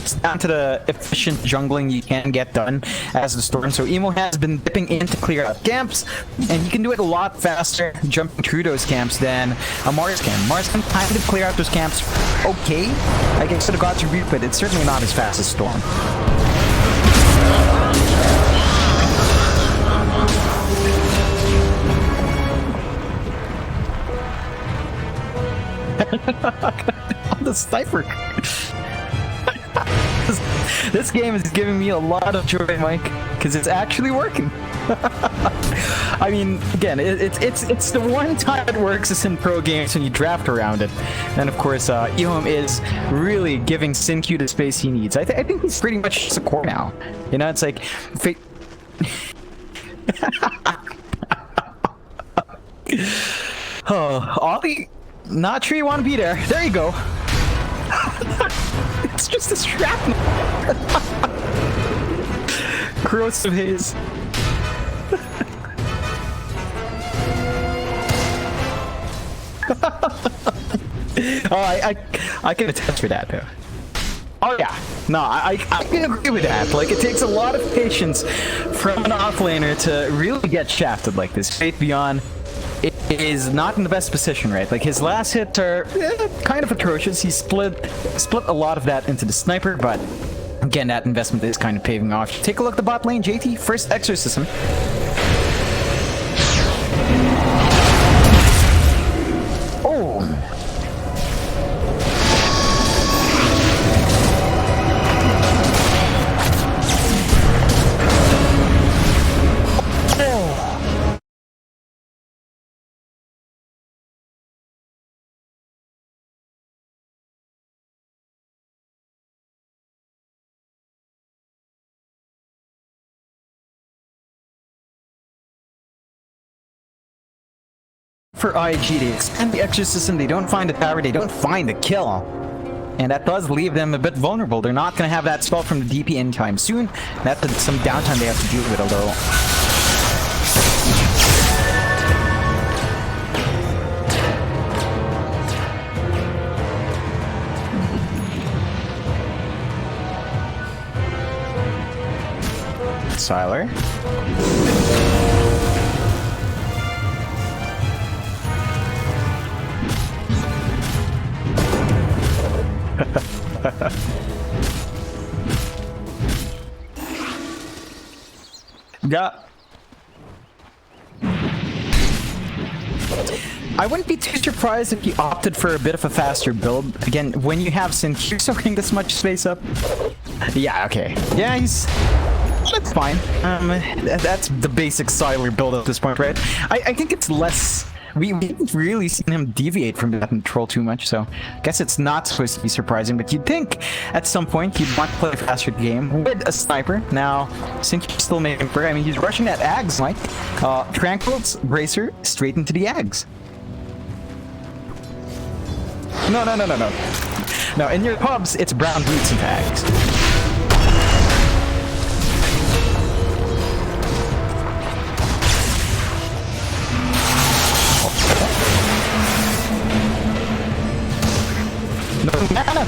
it's down to the efficient jungling you can get done as the Storm. So Emo has been dipping in to clear out camps, and he can do it a lot faster jumping through those camps than a Mars can. Mars can kind of clear out those camps okay, I guess, to the God's Rebuke, but it's certainly not as fast as Storm. On the sniper. This game is giving me a lot of joy, Mike, because it's actually working. I mean, again, it's the one time it works is in pro games when you draft around it, and of course, EHOME is really giving SinQ the space he needs. I think he's pretty much just a core now. You know, it's like. Oh, Ollie. Not sure you want to be there. There you go. It's just a shrapnel. Corrosive haze. Oh, I can attest for that though. Oh yeah, no, I can agree with that. Like, it takes a lot of patience from an offlaner to really get shafted like this. Faith Beyond is not in the best position, right? Like, his last hits are kind of atrocious. He split a lot of that into the sniper, but again, that investment is kind of paving off. Take a look at the bot lane, JT. First exorcism. Oh. For IG, they expand the exorcism, they don't find the tower, they don't find the kill. And that does leave them a bit vulnerable. They're not going to have that spell from the DP anytime soon. That's some downtime they have to deal with, although. Siler. Yeah. I wouldn't be too surprised if he opted for a bit of a faster build. Again, when you have SinQ soaking this much space up. Yeah, okay. Yeah, that's fine. That's the basic Siler build at this point, right? I think it's less. We haven't really seen him deviate from that control too much, so I guess it's not supposed to be surprising, but you'd think at some point he'd want to play a faster game with a sniper. Now, SinQ's still making for. I mean, he's rushing at Ags, Mike. Tranquil's Bracer straight into the Ags. No. No, in your pubs, it's brown boots into Ags. No mana!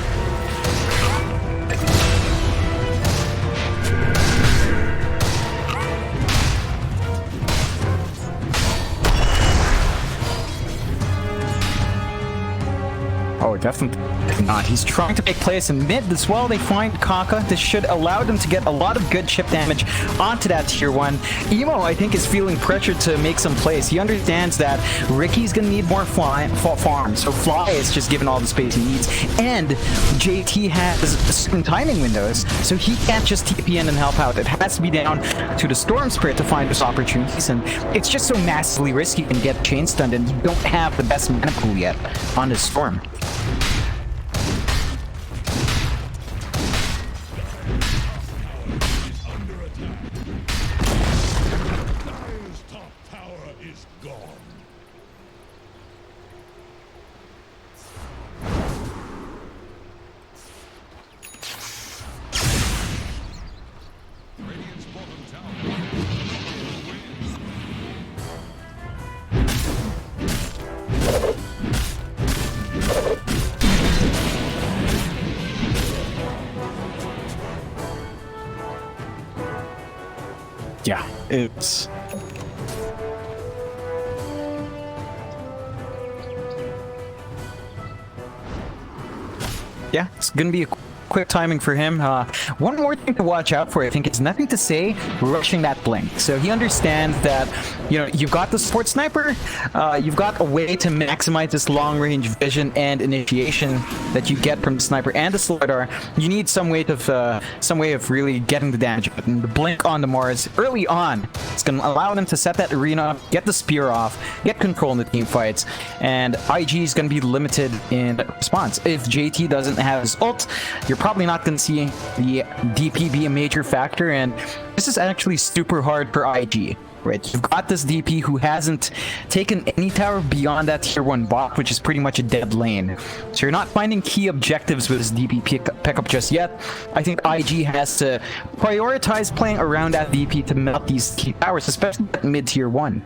Oh, definitely not. He's trying to make plays in mid as well. They find Kaka. This should allow them to get a lot of good chip damage onto that tier 1. Emo, I think, is feeling pressured to make some plays. He understands that Ricky's gonna need more farm, so Fly is just given all the space he needs. And JT has certain timing windows, so he can't just TP in and help out. It has to be down to the Storm Spirit to find those opportunities, and it's just so massively risky and get chain stunned, and you don't have the best mana pool yet on this Storm. Yeah, it's... Yeah, it's gonna be a quick timing for him. One more thing to watch out for, I think, is nothing to say rushing that blink. So he understands that, you know, you've got the support sniper, you've got a way to maximize this long range vision and initiation that you get from the sniper and the slidar. You need some way of really getting the damage. And the blink on the Mars early on, it's gonna allow them to set that arena up, get the spear off, get control in the team fights, and IG is gonna be limited in response. If JT doesn't have his ult, you're probably not going to see the DP be a major factor, and this is actually super hard for IG, right? You've got this DP who hasn't taken any tower beyond that tier 1 bot, which is pretty much a dead lane. So you're not finding key objectives with this DP pickup just yet. I think IG has to prioritize playing around that DP to melt these key towers, especially at mid tier 1.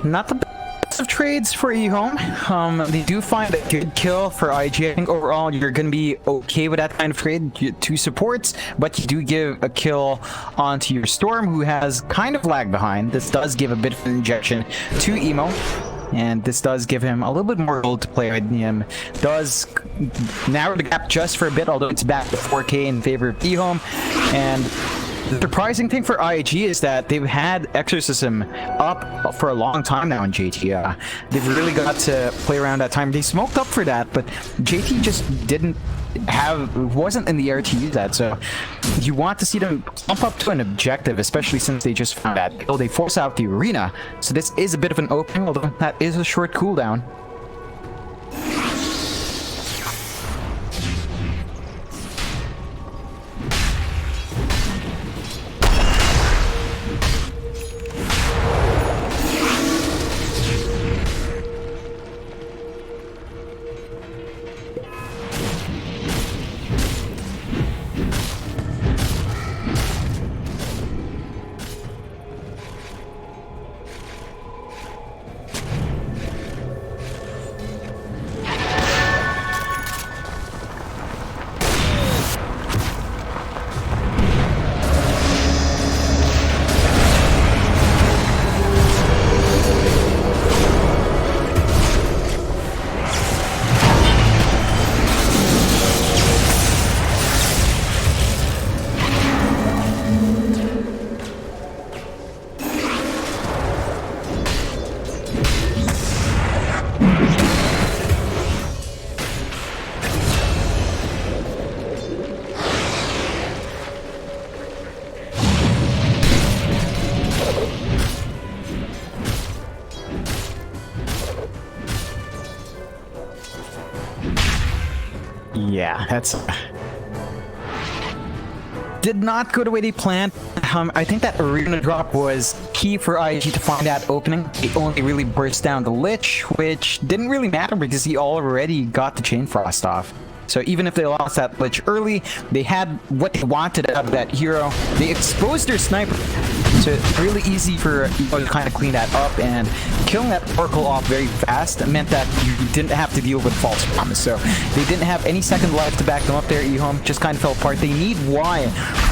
Not the best of trades for EHOME. They do find a good kill for IG. I think overall you're going to be okay with that kind of trade. You get 2 supports, but you do give a kill onto your Storm, who has kind of lagged behind. This does give a bit of an injection to Emo, and this does give him a little bit more gold to play with. Him does narrow the gap just for a bit, although it's back to 4K in favor of EHOME. And the surprising thing for IG is that they've had Exorcism up for a long time now in JT. They've really got to play around that time. They smoked up for that, but JT just wasn't in the air to use that. So you want to see them jump up to an objective, especially since they just found that kill. They force out the arena. So this is a bit of an opening, although that is a short cooldown. Yeah, that's... Did not go the way they planned. I think that arena drop was key for IG to find that opening. They only really burst down the Lich, which didn't really matter because he already got the Chain Frost off. So even if they lost that glitch early, they had what they wanted out of that hero. They exposed their sniper, so it's really easy for EHOME to kind of clean that up, and killing that Oracle off very fast meant that you didn't have to deal with false promise. So they didn't have any second life to back them up there. EHOME just kind of fell apart. They need Y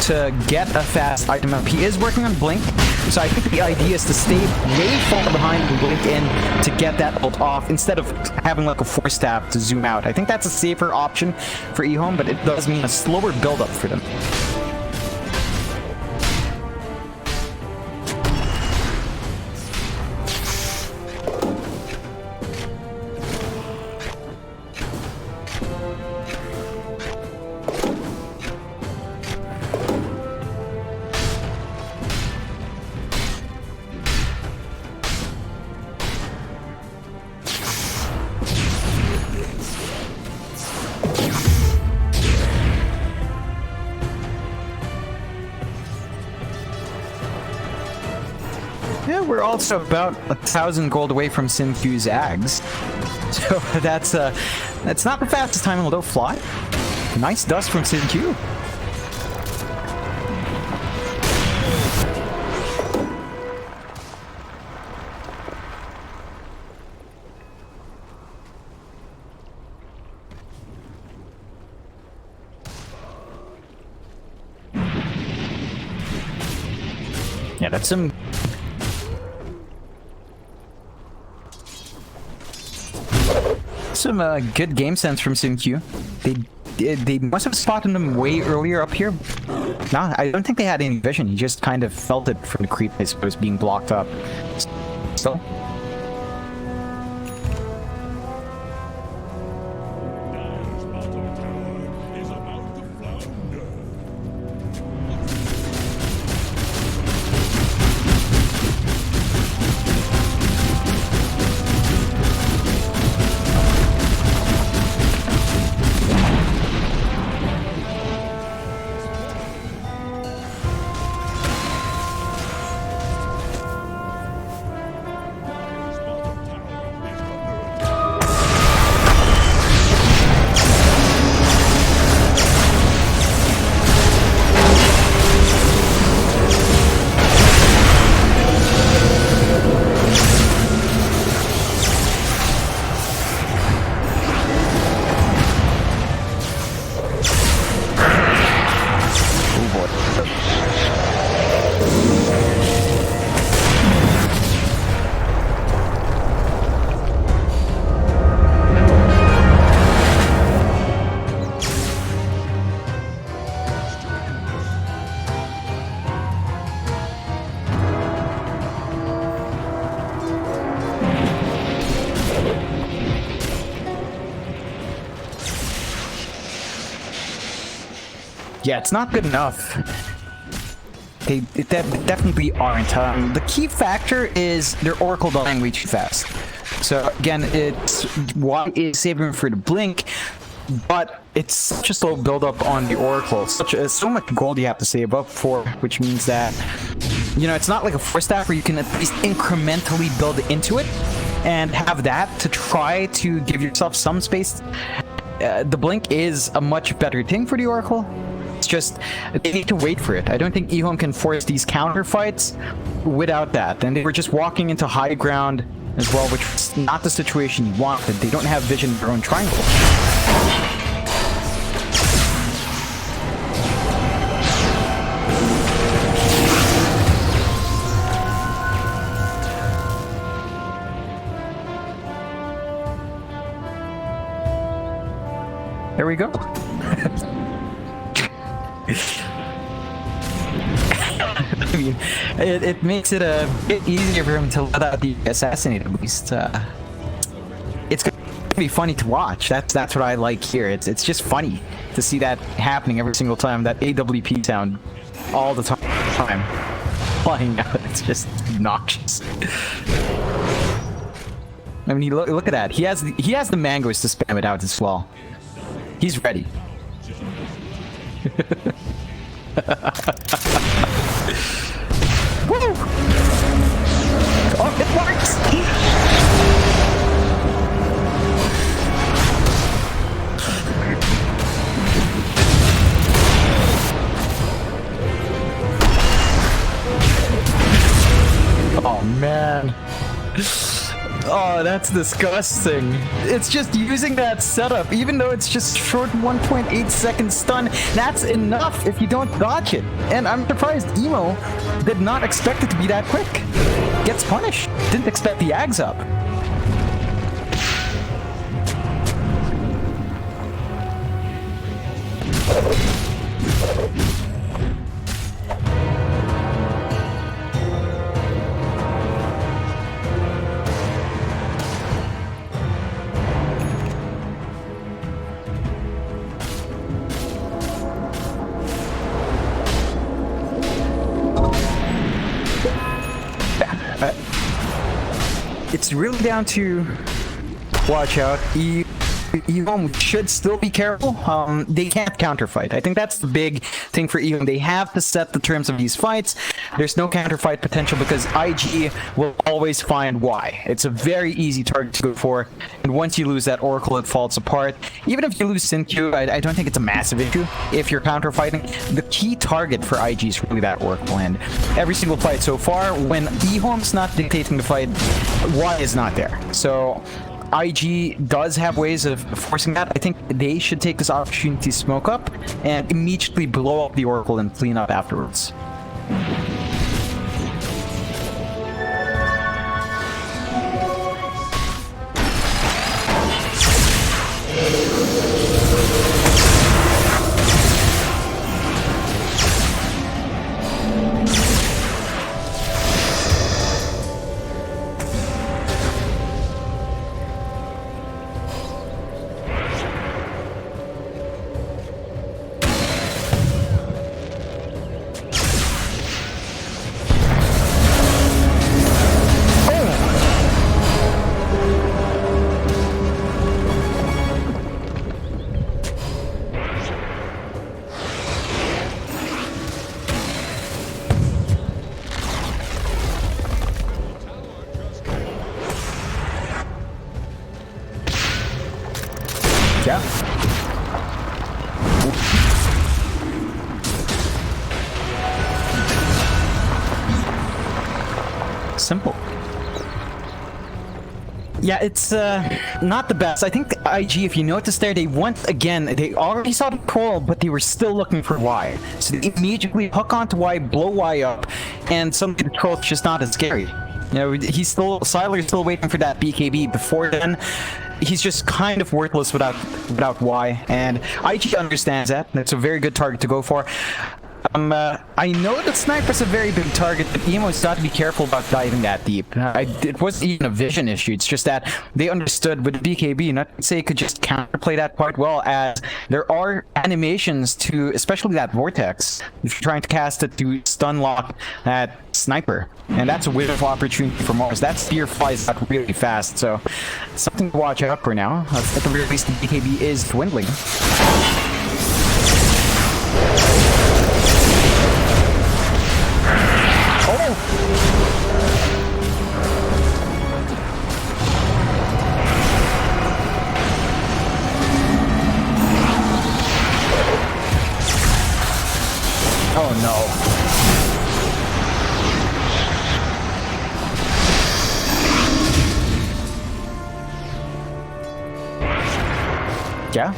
to get a fast item up. He is working on Blink, so I think the idea is to stay way far behind and blink in to get that ult off instead of having like a force tap to zoom out. I think that's a safer option for EHOME, but it does mean a slower build-up for them. Yeah, we're also about 1,000 gold away from SimQ's Ags. So that's not the fastest time, although fly. Nice dust from SimQ. Yeah, that's some good game sense from SimQ. They must have spotted him way earlier up here. No, I don't think they had any vision. He just kind of felt it from the creep, I suppose, being blocked up. Still. Yeah, it's not good enough. They definitely aren't. The key factor is their Oracle dying way too fast. So again, it's why is saving for the blink, but it's such a slow build-up on the Oracle. So much gold you have to save up for, which means that, you know, it's not like a force staff where you can at least incrementally build into it and have that to try to give yourself some space. The blink is a much better thing for the Oracle. It's just, they need to wait for it. I don't think EHOME can force these counter fights without that. And they were just walking into high ground as well, which was not the situation you wanted. They don't have vision of their own triangle. There we go. I mean, it makes it a bit easier for him to let out the assassinate at least. It's gonna be funny to watch. That's what I like here. It's just funny to see that happening every single time. That AWP sound all the time flying out. It's just obnoxious. I mean, look at that. He has the mangoes to spam it out as well. He's ready. Woo! Oh, it works! man. Oh, that's disgusting. It's just using that setup, even though it's just short 1.8 second stun. That's enough if you don't dodge it. And I'm surprised Emo did not expect it to be that quick. Gets punished. Didn't expect the Ags up. It's really down to watch out. EHOME should still be careful. They can't counterfight. I think that's the big thing for EHOME. They have to set the terms of these fights. There's no counterfight potential because IG will always find Y. It's a very easy target to go for, and once you lose that Oracle, it falls apart. Even if you lose Synq, I don't think it's a massive issue if you're counterfighting. The key target for IG is really that Oracle, and every single fight so far, when EHOME's not dictating the fight, Y is not there. So IG does have ways of forcing that. I think they should take this opportunity to smoke up and immediately blow up the Oracle and clean up afterwards. Yeah. Simple. Yeah, it's not the best. I think IG, if you notice there, they once again, they already saw the troll, but they were still looking for Y. So they immediately hook onto Y, blow Y up, and suddenly the troll's just not as scary. You know, Siler's still waiting for that BKB. Before then, he's just kind of worthless without Y, and IG understands that. That's a very good target to go for. I know that Sniper's a very big target, but Emo's got to be careful about diving that deep. It wasn't even a vision issue, it's just that they understood with BKB, not to say it could just counterplay that quite well, as there are animations to, especially that Vortex, if you're trying to cast it to stun lock that Sniper. And that's a wonderful opportunity for Mars. That spear flies out really fast, so something to watch out for now. At the very least, the BKB is dwindling. Oh no. Yeah?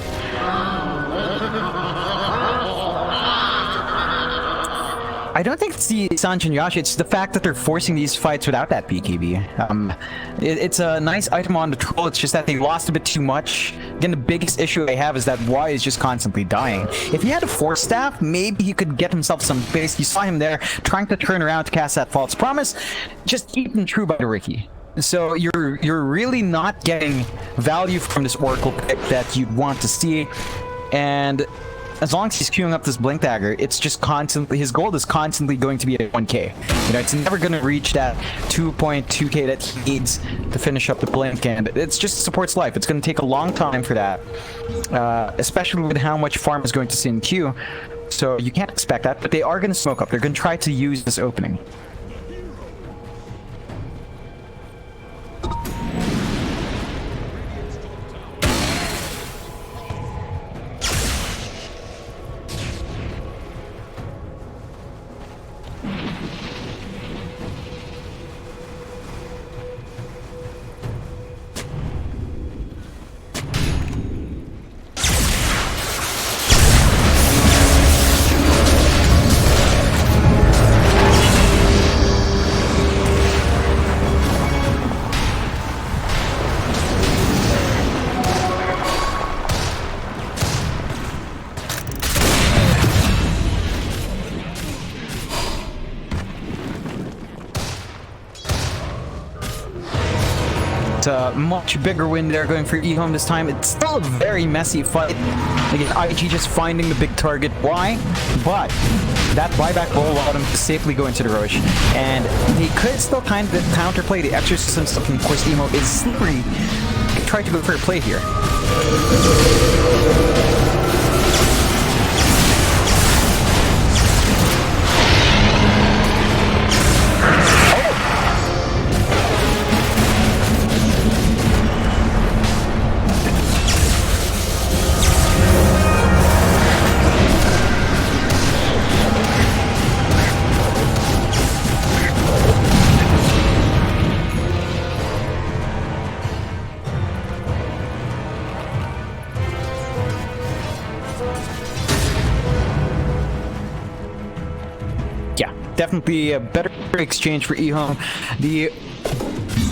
I don't think it's the Sanjin Yashi, it's the fact that they're forcing these fights without that BKB. It's a nice item on the troll, it's just that they lost a bit too much. Again, the biggest issue they have is that Y is just constantly dying. If he had a Force Staff, maybe he could get himself some base. You saw him there trying to turn around to cast that False Promise, just eaten true by the Ricky. So you're really not getting value from this Oracle pick that you'd want to see, and as long as he's queuing up this Blink Dagger, it's just constantly, his gold is constantly going to be at 1k. You know, it's never going to reach that 2.2k that he needs to finish up the Blink, and it's just supports life. It's going to take a long time for that, especially with how much farm is going to see in queue. So you can't expect that, but they are going to smoke up. They're going to try to use this opening. It's a much bigger win there going for EHOME this time. It's still a very messy fight. Again, IG just finding the big target. Why? But that buyback roll allowed him to safely go into the Roche. And he could still kind of counterplay the exorcism stuff. And of course, EHOME is slippery. Try to go for a play here. Definitely a better exchange for EHOME. The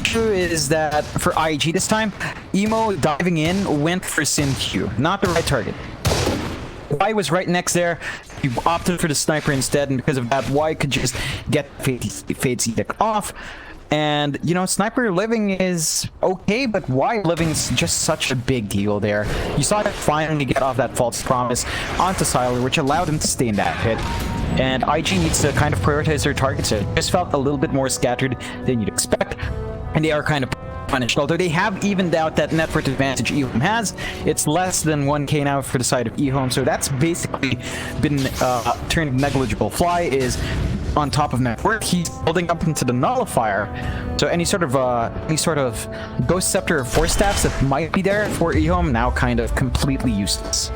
issue is that for IG this time, Emo diving in went for Sin Q, not the right target. Y was right next there. He opted for the sniper instead, and because of that, Y could just get Fade's Edict off. And, you know, Sniper living is okay, but Y living is just such a big deal there. You saw him finally get off that false promise onto Siler, which allowed him to stay in that pit. And IG needs to kind of prioritize their targets. It just felt a little bit more scattered than you'd expect. And they are kind of punished. Although they have evened out that net worth advantage EHOME has, it's less than 1k now for the side of EHOME. So that's basically been turned negligible. Fly is on top of net worth. He's building up into the nullifier. So any sort of Ghost Scepter or Force Staffs that might be there for EHOME now kind of completely useless.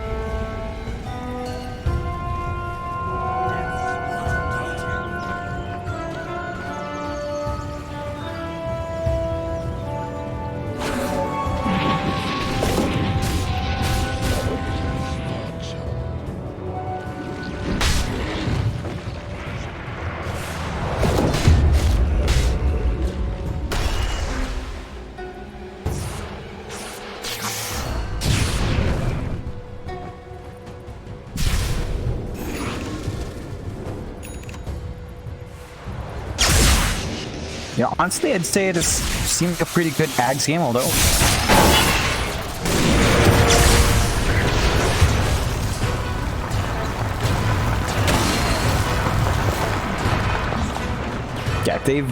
Yeah, honestly, I'd say this seemed like a pretty good Ags game, although... Yeah, they've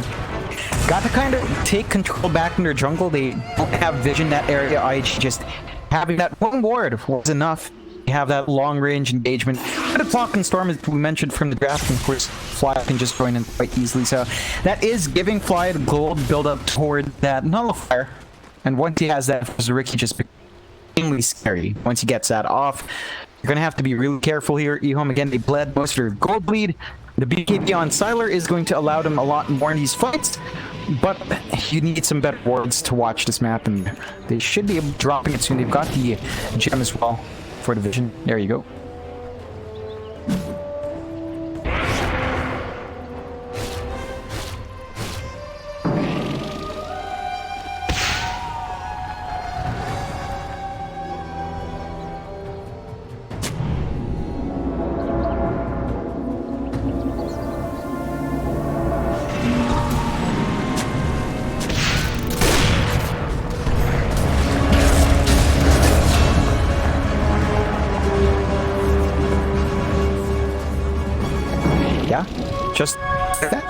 got to kind of take control back in their jungle. They don't have vision that area. IG just having that one ward was enough. You have that long-range engagement. But a Clock and Storm, as we mentioned from the draft, and of course, Fly can just join in quite easily. So that is giving Fly the gold build-up toward that nullifier. And once he has that, Ricky just becomes extremely scary. Once he gets that off, you're going to have to be really careful here. EHOME, again, they bled most of their gold bleed. The BKB on Siler is going to allow them a lot more in these fights. But you need some better wards to watch this map, and they should be dropping it soon. They've got the gem as well for the vision. There you go. Just like that.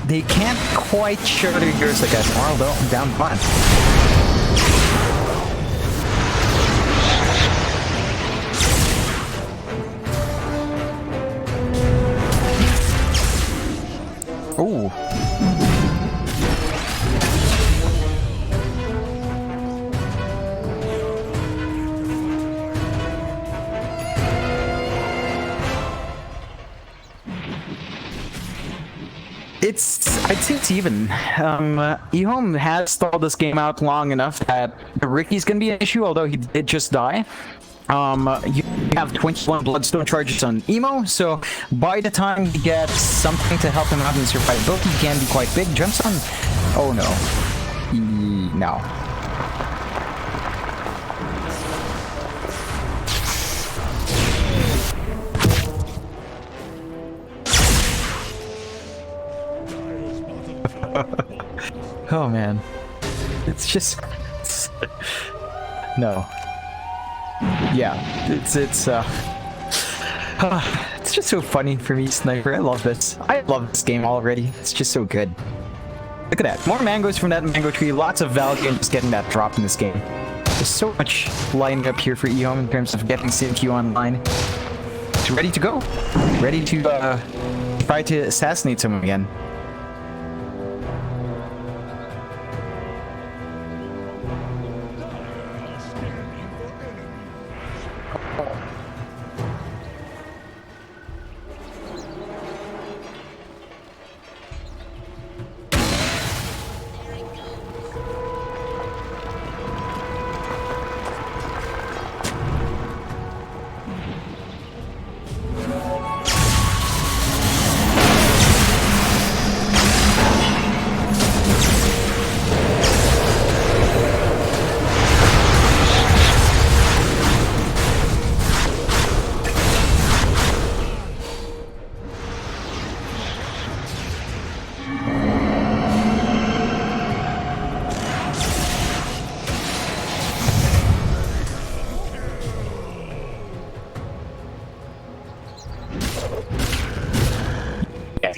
They can't quite show their gears like that. Marl though, down 5. Ooh. I'd say it's even. EHOME has stalled this game out long enough that Ricky's gonna be an issue, although he did just die. You have 21 Bloodstone charges on Emo, so by the time he gets something to help him out in survivability, he can be quite big. Jumps on... Oh no. No. Oh man. It's just... no. Yeah, it's just so funny for me, Sniper. I love this. I love this game already. It's just so good. Look at that. More mangoes from that mango tree. Lots of value in just getting that drop in this game. There's so much lining up here for EHOME in terms of getting CQ online. It's ready to go. Ready to try to assassinate someone again.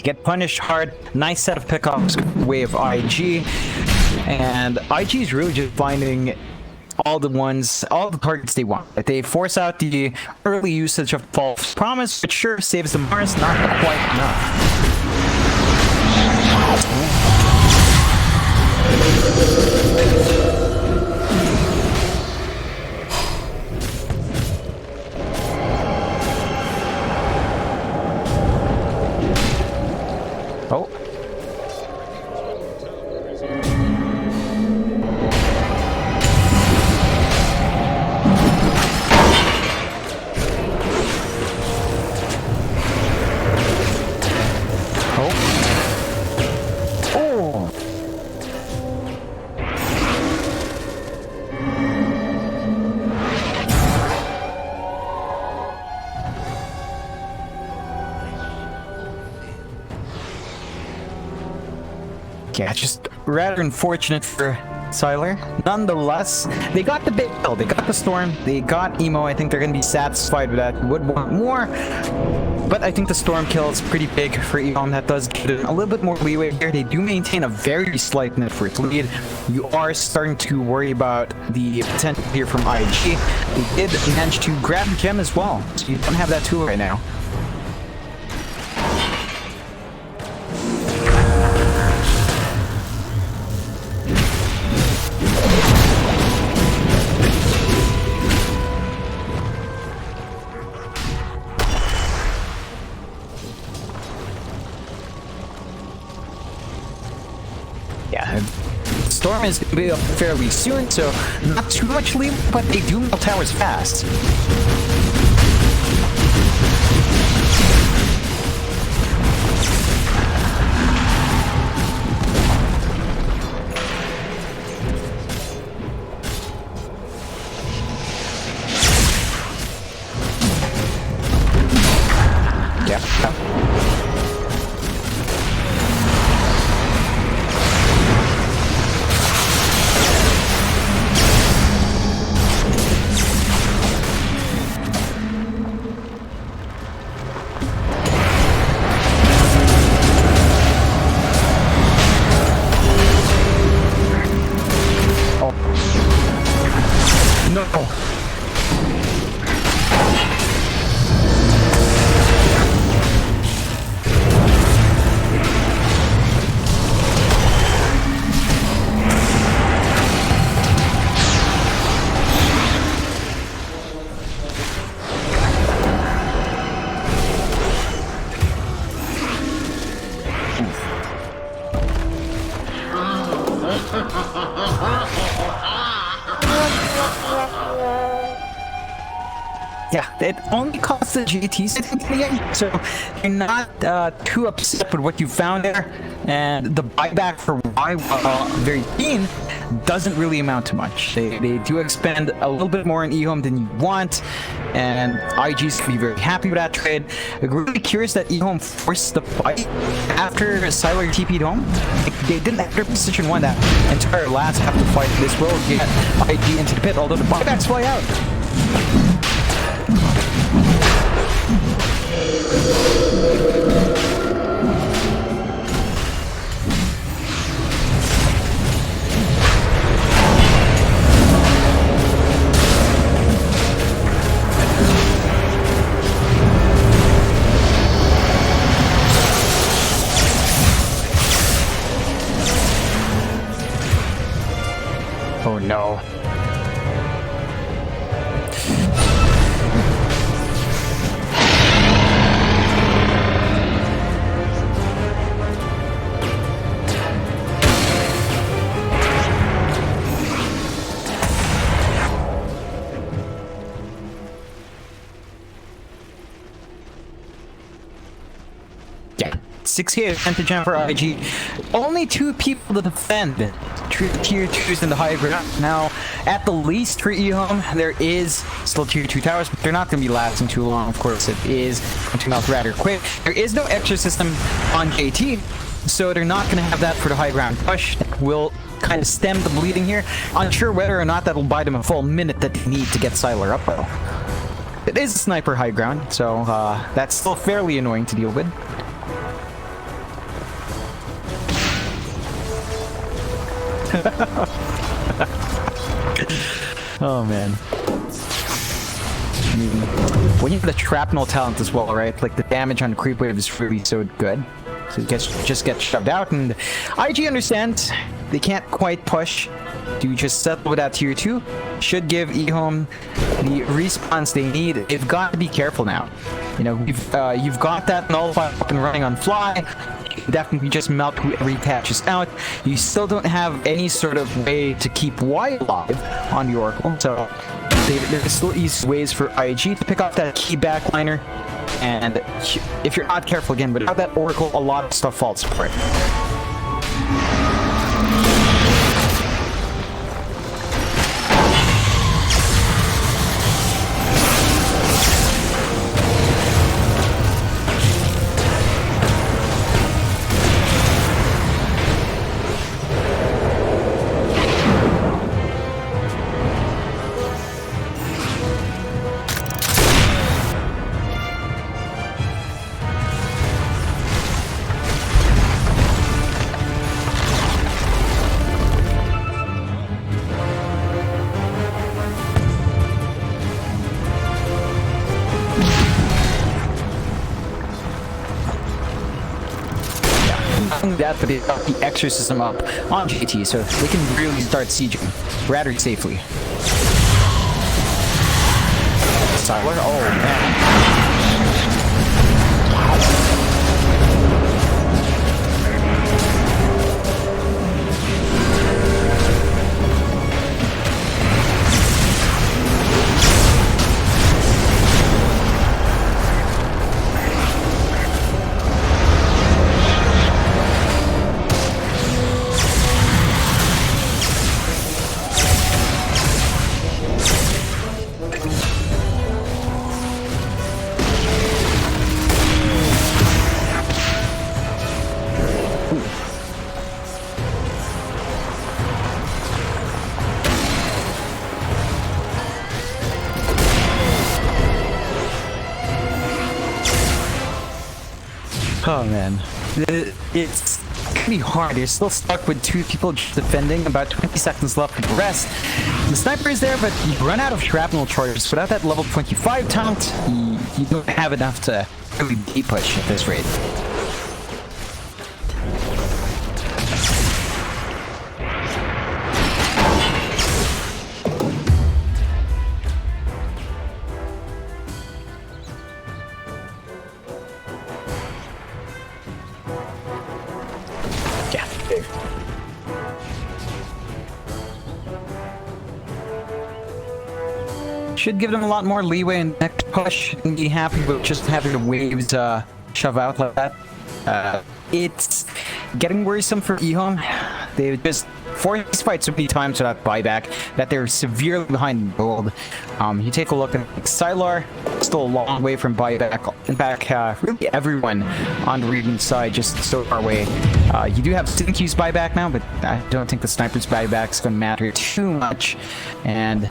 Get punished hard. Nice set of pickups with IG, and IG is really just finding all the targets they want. They force out the early usage of false promise, which sure saves the Mars, not quite enough. Oh. Yeah, just rather unfortunate for Siler. Nonetheless, they got the big kill. They got the Storm. They got Emo. I think they're going to be satisfied with that. Would want more. But I think the Storm kill is pretty big for EHOME. That does give them a little bit more leeway here. They do maintain a very slight net for its lead. You are starting to worry about the potential here from IG. They did manage to grab the gem as well. So you don't have that tool right now. Yeah, Storm is going to be up fairly soon, so not too much lead, but they do melt towers fast. Yeah. No. Yeah, it only costs the GTs, I think, in the end, so you're not too upset with what you found there. And the buyback for supply, while very keen, doesn't really amount to much. They do expend a little bit more in EHOME than you want, and IG's can be very happy with that trade. I'm really curious that EHOME forced the fight after Sylar TP'd home. They didn't have their position 1 that entire last half of the fight. This will get IG into the pit, although the buybacks fly out. Oh no. Yeah, 6K advantage for IG. Only 2 people to defend. Tier 2s in the high ground. Now, at the least for EHOME, there is still tier 2 towers, but they're not going to be lasting too long. Of course, it is going to melt rather quick. There is no extra system on JT, so they're not going to have that for the high ground push. Will kind of stem the bleeding here. Unsure whether or not that'll buy them a full minute that they need to get Sylar up, though. It is a sniper high ground, so that's still fairly annoying to deal with. Oh man. I mean, when you have the shrapnel talent as well, right? Like the damage on creep wave is really so good. So it just gets shoved out, and IG understands they can't quite push to just settle with that tier 2. Should give EHOME the response they need. They've got to be careful now. You know, you've got that nullify up and running on fly. Definitely just melt whoever he catches out. You still don't have any sort of way to keep Y alive on the Oracle, so there's still easy ways for IG to pick off that key backliner, and if you're not careful again, without that Oracle, a lot of stuff falls apart. That, but they got the exorcism up on JT, so they can really start sieging rather safely. Sylar, oh man. Oh man, it's gonna be hard. You're still stuck with 2 people defending, about 20 seconds left for the rest. The sniper is there, but you run out of shrapnel charges. Without that level 25 taunt, you don't have enough to really deep push at this rate. Should give them a lot more leeway in next push and be happy with just having the waves shove out like that. It's getting worrisome for EHOME. They just forced fight so many times without buyback that they're severely behind in gold. You take a look at Sylar, still a long way from buyback. In fact, really everyone on the Radiant side just so far away. You do have Stinky's buyback now, but I don't think the Sniper's buyback is going to matter too much. And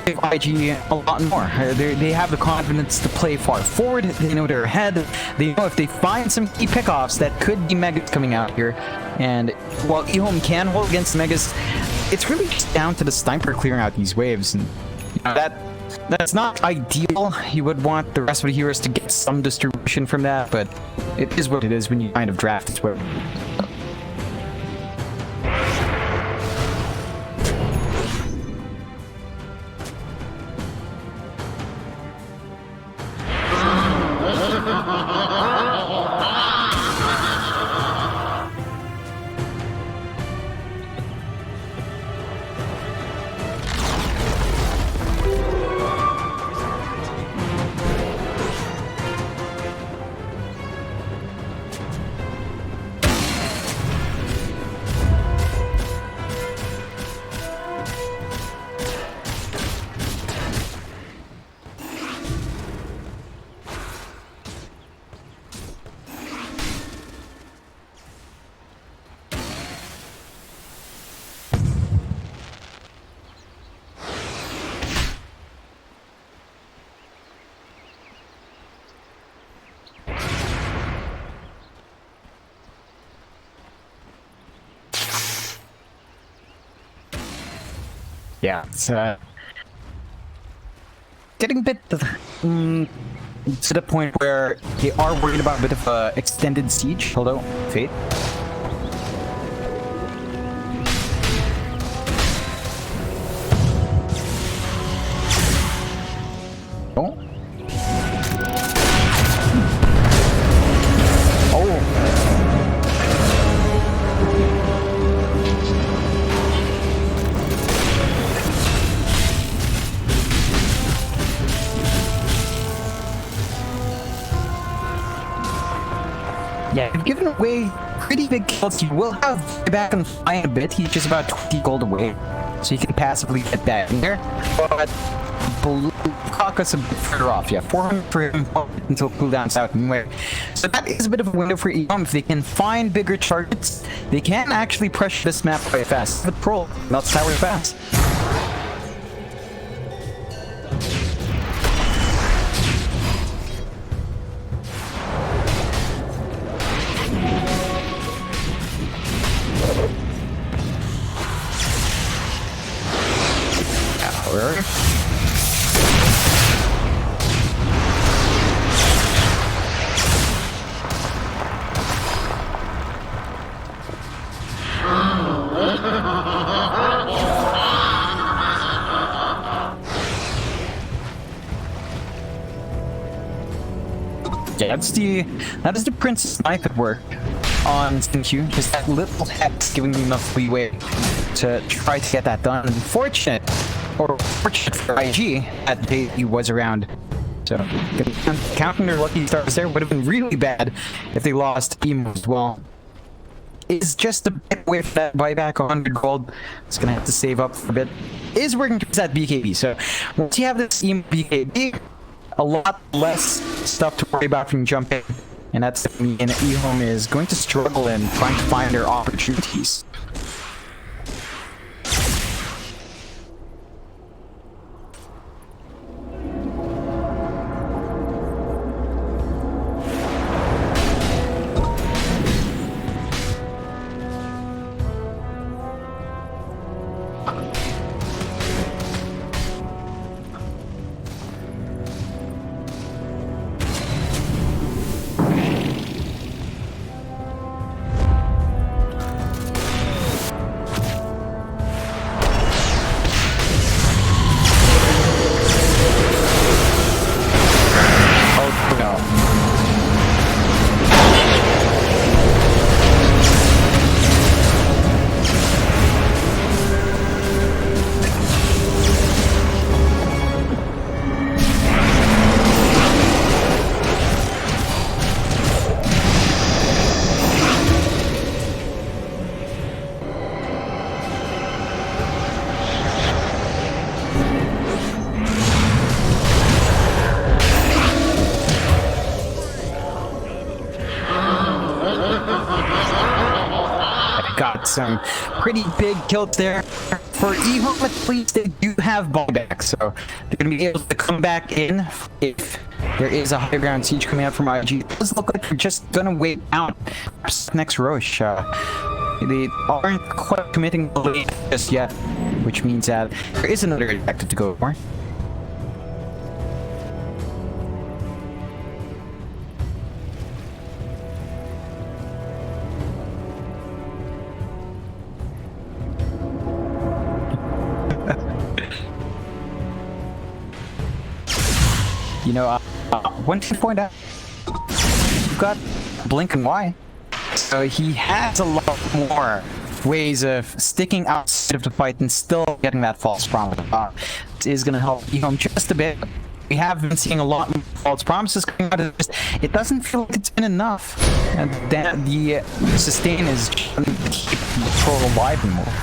IG a lot more. They have the confidence to play far forward. They know they're ahead. They know if they find some key pickoffs that could be Megas coming out here. And while EHOME can hold against Megas, it's really just down to the Sniper clearing out these waves. And you know, that's not ideal. You would want the rest of the heroes to get some distribution from that, but it is what it is when you kind of draft this way. Yeah, it's getting a bit to the point where they are worried about a bit of an extended siege. Hello, Fate. Oh. Yeah, you've given away pretty big kills. You will have back and fly in a bit. He's just about 20 gold away, so you can passively get that in there. But Kaka's a bit further off. Yeah, 400 for him until cooldown's out anyway. So that is a bit of a window for EHOME. If they can find bigger targets, they can actually pressure this map quite fast. The pro melts towers fast. Yeah, that is the Princess Knife at work on Q. Just that little hex giving me enough leeway to try to get that done. Fortunate for IG that he was around. So counting their lucky stars there would have been really bad if they lost Emo as well. Is just a bit away from that buyback on the gold. It's gonna have to save up for a bit. Is working towards that BKB. So once you have this Emo BKB, a lot less stuff to worry about from jumping, and that's the mean EHOME is going to struggle in trying to find their opportunities. got some pretty big kills there. For EHOME, at least, they do have buyback, so they're going to be able to come back in if there is a high ground siege coming out from IG. It does look like they're just going to wait out next Roche. They aren't quite committing the lead just yet, which means that there is another objective to go for. You know, one thing to point out, you've got Blink and Y, so he has a lot more ways of sticking outside of the fight and still getting that false promise. It is going to help EHOME just a bit. We have been seeing a lot more false promises coming out of this. It doesn't feel like it's been enough, and that the sustain is trying to keep the troll alive and more.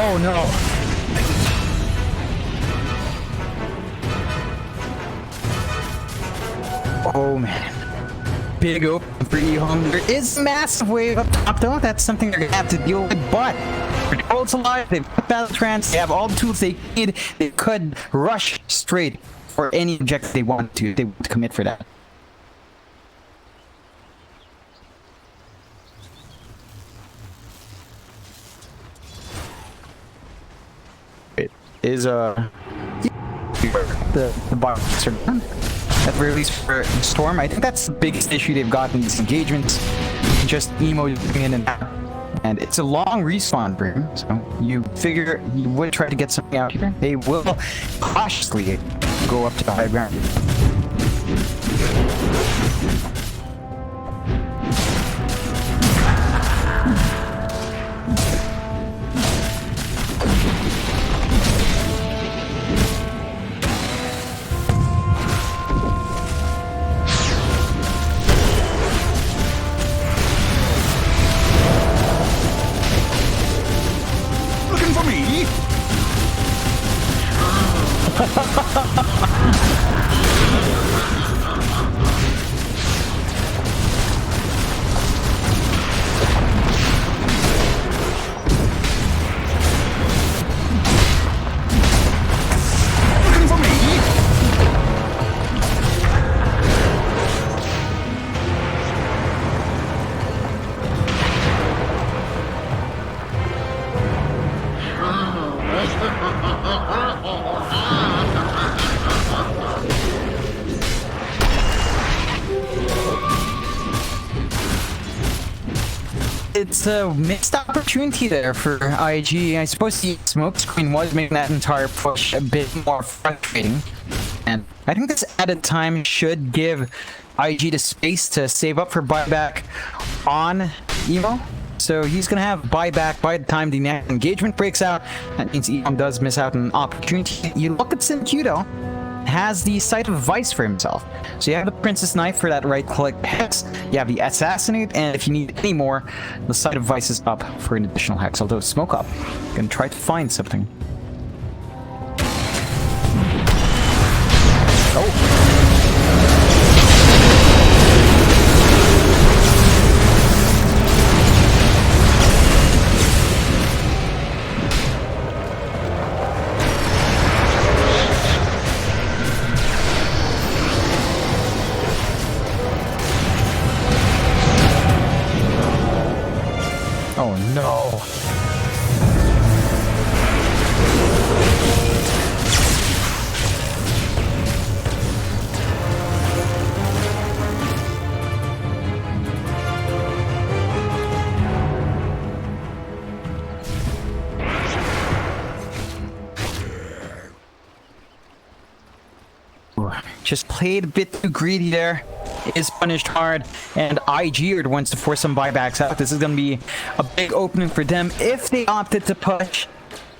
Oh no! Oh man. Big open for EHOME. There is a massive wave up top though. That's something they're gonna have to deal with, but Control's alive, they've got battle trance, they have all the tools they need. They could rush straight for any objective they want to. They want to commit for that. Is the box are done at the very least for Storm. I think that's the biggest issue they've got in these engagements. Just emo in and out, and it's a long respawn for him. So you figure you would try to get something out here. They will cautiously go up to the high ground. It's a missed opportunity there for IG. I suppose the smoke screen was making that entire push a bit more frustrating. And I think this added time should give IG the space to save up for buyback on Emo. So he's going to have buyback by the time the next engagement breaks out. That means EHOME does miss out on an opportunity. You look at Sincudo, has the Sight of Vice for himself. So you have the Princess Knife for that right-click hex, you have the Assassinate, and if you need any more, the Sight of Vice is up for an additional hex, although Smoke Up. Gonna try to find something. Oh! just played a bit too greedy there. Is punished hard, and IG are the ones to force some buybacks out. This is going to be a big opening for them if they opted to push.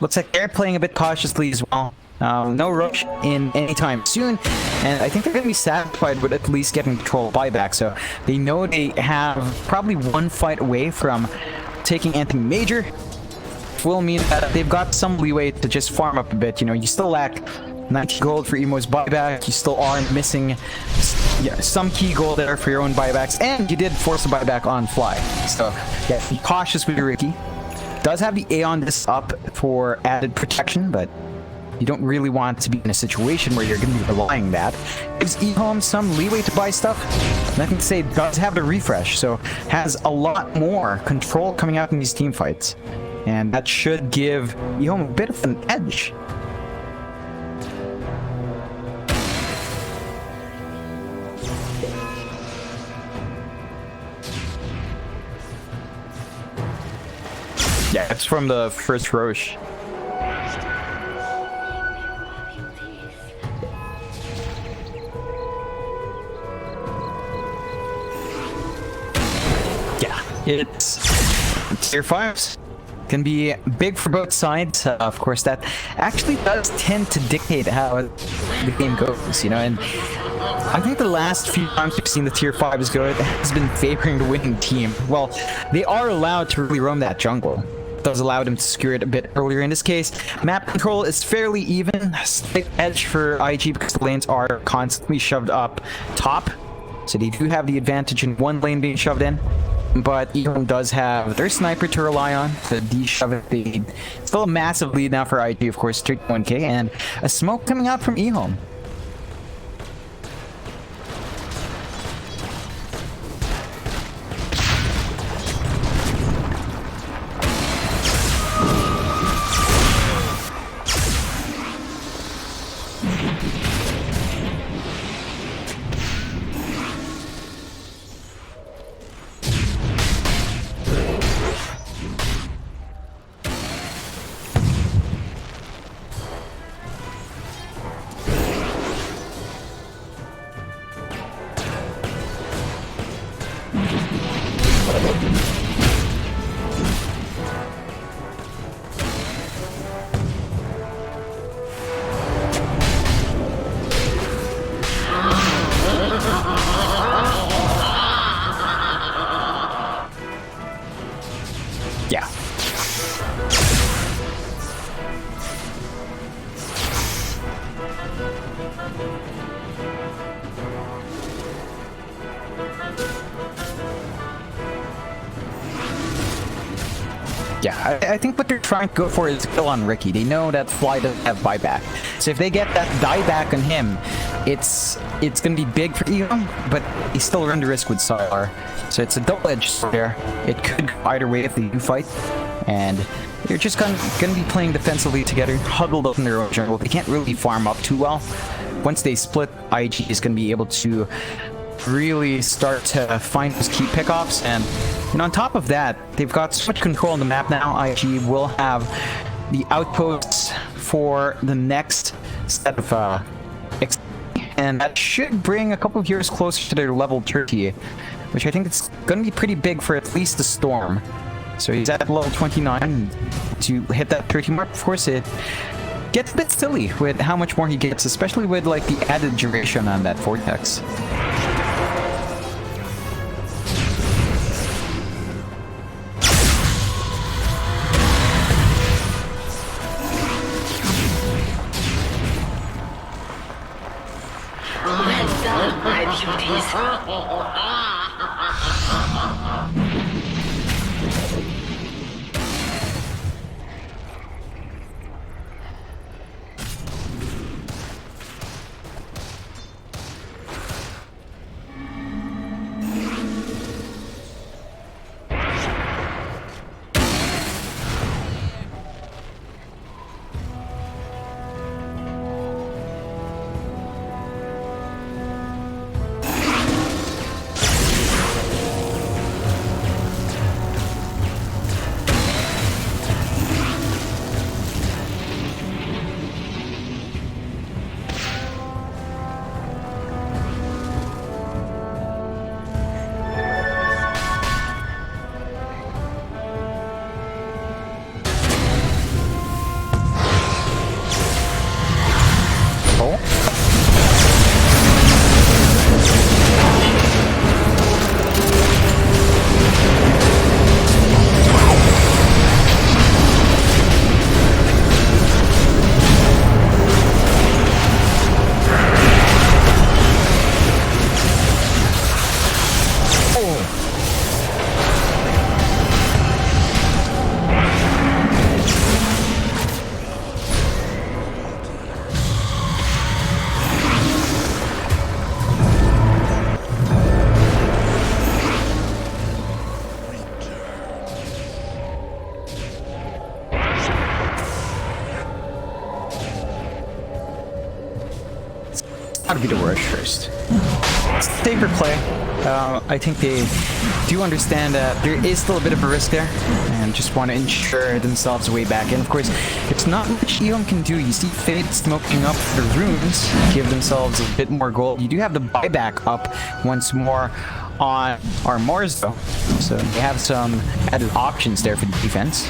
Looks like they're playing a bit cautiously as well. No rush in anytime soon, and I think they're going to be satisfied with at least getting control of buyback. So they know they have probably one fight away from taking Anthony Major. Will mean that they've got some leeway to just farm up a bit. You know, you still lack 90 gold for Emo's buyback. You still are missing some key gold there for your own buybacks, and you did force a buyback on fly. So yeah, be cautious with your Ricky. Does have the Aeon Disc up for added protection, but you don't really want to be in a situation where you're going to be relying on that. Gives EHOME some leeway to buy stuff. Nothing to say, does have the refresh, so has a lot more control coming out in these team fights. And that should give EHOME a bit of an edge. Yeah, it's from the first Roche. Yeah, it's tier 5s. Can be big for both sides. Of course, that actually does tend to dictate how the game goes, you know, and I think the last few times we've seen the tier 5s go, it has been favoring the winning team. Well, they are allowed to really roam that jungle. It does allow them to secure it a bit earlier. In this case, map control is fairly even. Slight edge for IG because the lanes are constantly shoved up top. So they do have the advantage in one lane being shoved in. But EHOME does have their sniper to rely on to de-shove it. Still a massive lead now for IG, of course, 31k, and a smoke coming out from EHOME. Yeah. Yeah, I think what they're trying to go for is kill on Ricky. They know that Fly doesn't have buyback. So if they get that dieback on him, it's going to be big for EHOME, but they still run the risk with Solar. So it's a double-edged sword there. It could go either way if they do fight. And they're just going to be playing defensively together, huddled up in their own jungle. They can't really farm up too well. Once they split, IG is going to be able to really start to find those key pickoffs, and on top of that, they've got so much control on the map now. IG will have the outposts for the next set of and that should bring a couple of heroes closer to their level 30, which I think it's going to be pretty big for at least the Storm. So he's at level 29 to hit that 30 mark. Of course, it gets a bit silly with how much more he gets, especially with like the added duration on that vortex. gotta be the rush first. Safer play. I think they do understand that there is still a bit of a risk there and just want to ensure themselves a way back in. Of course, it's not much EHOME can do. You see Fade smoking up the runes, give themselves a bit more gold. You do have the buyback up once more on Armors though, so they have some added options there for the defense.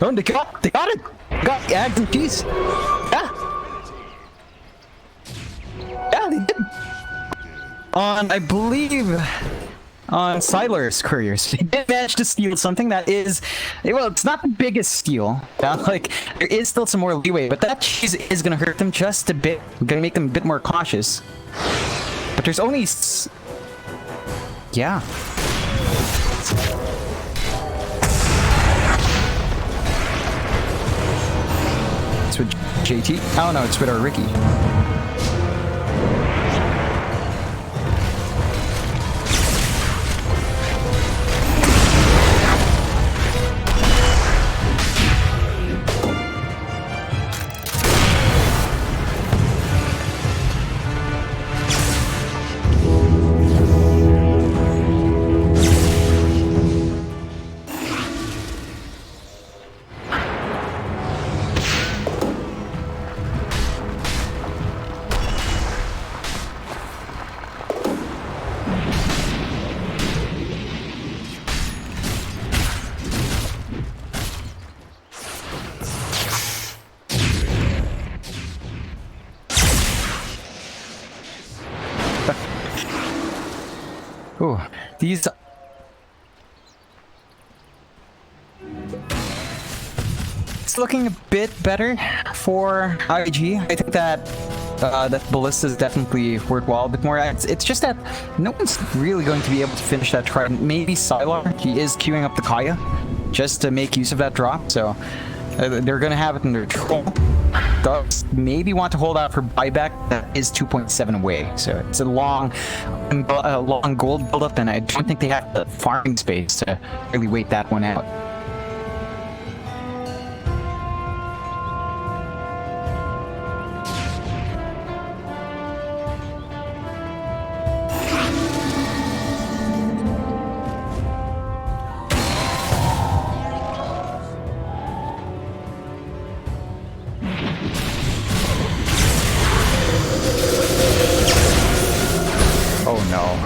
Oh, they got it! They got the eggs and cheese! Yeah! Yeah, they did! On, I believe, on Siler's couriers. They did manage to steal something that is, well, it's not the biggest steal. Yeah, like, there is still some more leeway, but that cheese is gonna hurt them just a bit. Gonna make them a bit more cautious. But there's only... Yeah. It's with JT? Oh no, it's with our Ricky. Ooh, these... It's looking a bit better for IG. I think that that Ballista is definitely worthwhile a bit more. It's just that no one's really going to be able to finish that trident. Maybe Sylar, he is queuing up the Kaya just to make use of that drop, so they're going to have it in their troll. Does maybe want to hold out for buyback. That is 2.7 away, so it's a long gold buildup, and I don't think they have the farming space to really wait that one out. Oh no.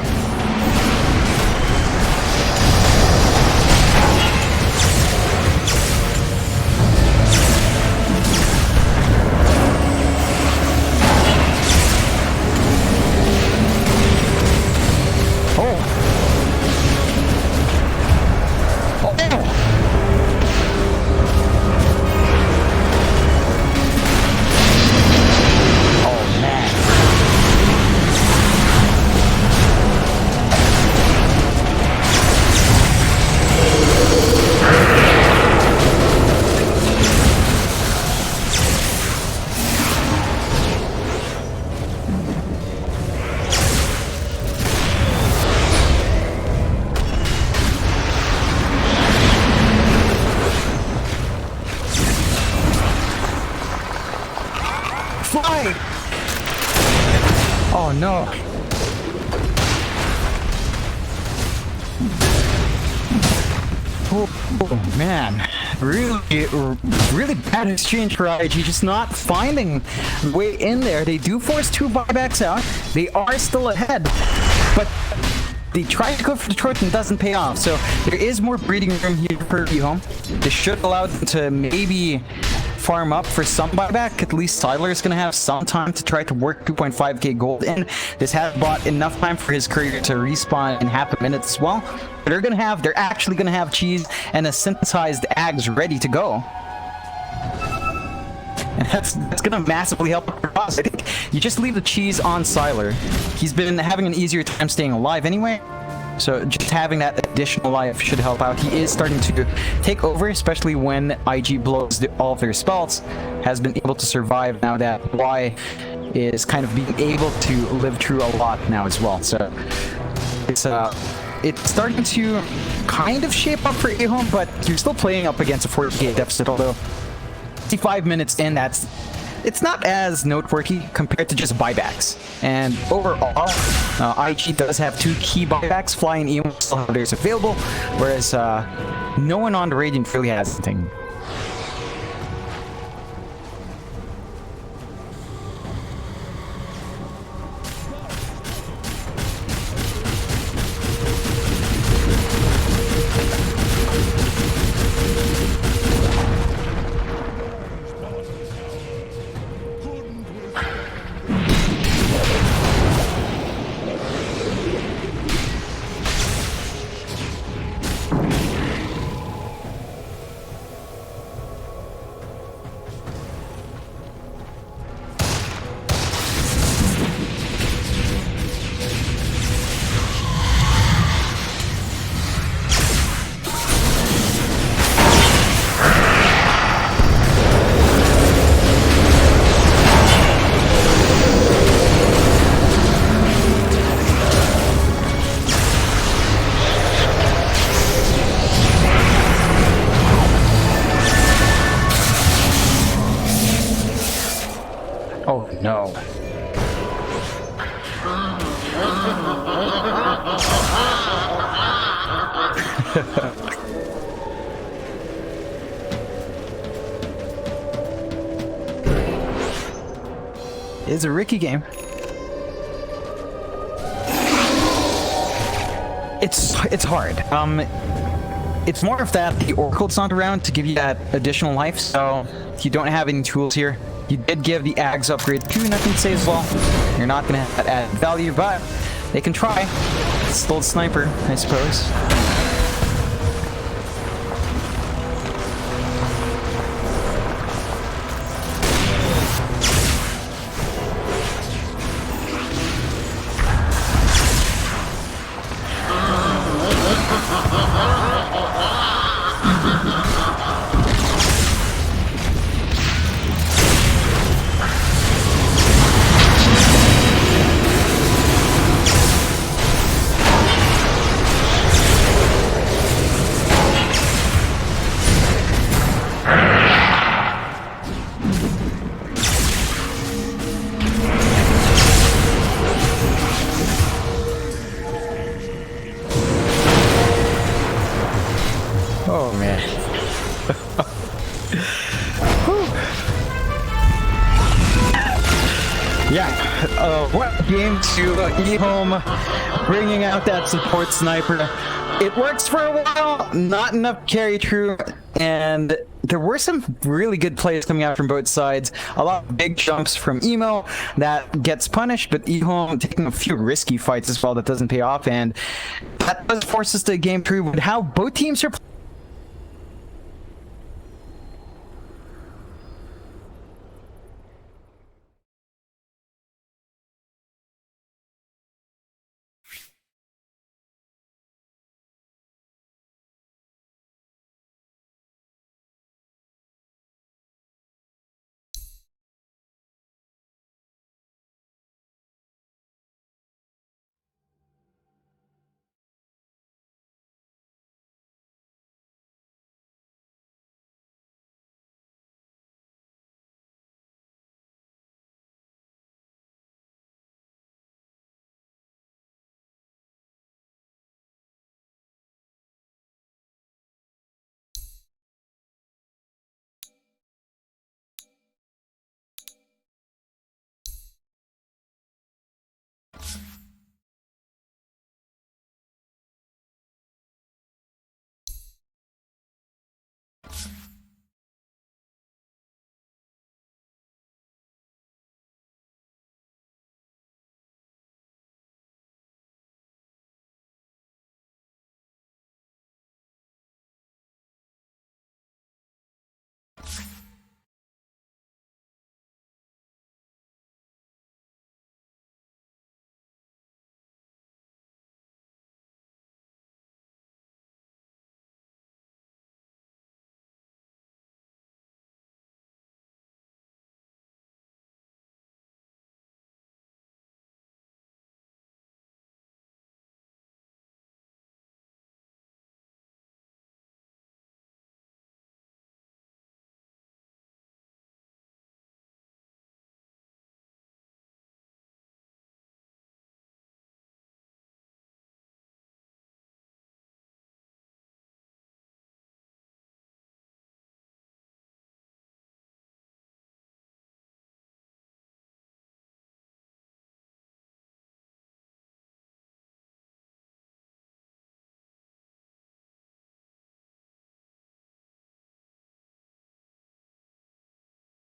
Fly! Oh no. Oh man, really bad exchange for IG, just not finding a way in there. They do force 2 buybacks out. They are still ahead, but they try to go for the short and doesn't pay off. So there is more breeding room here for EHOME. This should allow them to maybe farm up for some buyback. At least Tyler is going to have some time to try to work 2.5k gold in. This has bought enough time for his courier to respawn in half a minute as well. But they're actually going to have cheese and a synthesized ags ready to go. And that's going to massively help the boss. I think you just leave the cheese on Sylar. He's been having an easier time staying alive anyway. So just having that additional life should help out. He is starting to take over, especially when IG blows all of their spells. Has been able to survive now that Y is kind of being able to live through a lot now as well. So it's starting to kind of shape up for EHOME, but you're still playing up against a 40k deficit, although 55 minutes in, it's not as noteworthy compared to just buybacks. And overall, IG does have 2 key buybacks. Fly and EHOME still have theirs available, whereas no one on the Radiant really has anything. Oh no. It's a Ricky game. It's hard. It's more of that the Oracle's not around to give you that additional life, so you don't have any tools here. You did give the Ags upgrade to nothing to say as well. You're not gonna have that added value, but they can try. It's still a sniper, I suppose. Oh man. Yeah, what game to EHOME, bringing out that support sniper. It works for a while, not enough carry through, and there were some really good plays coming out from both sides. A lot of big jumps from Emo that gets punished, but EHOME taking a few risky fights as well that doesn't pay off, and that does force us to game through with how both teams are playing.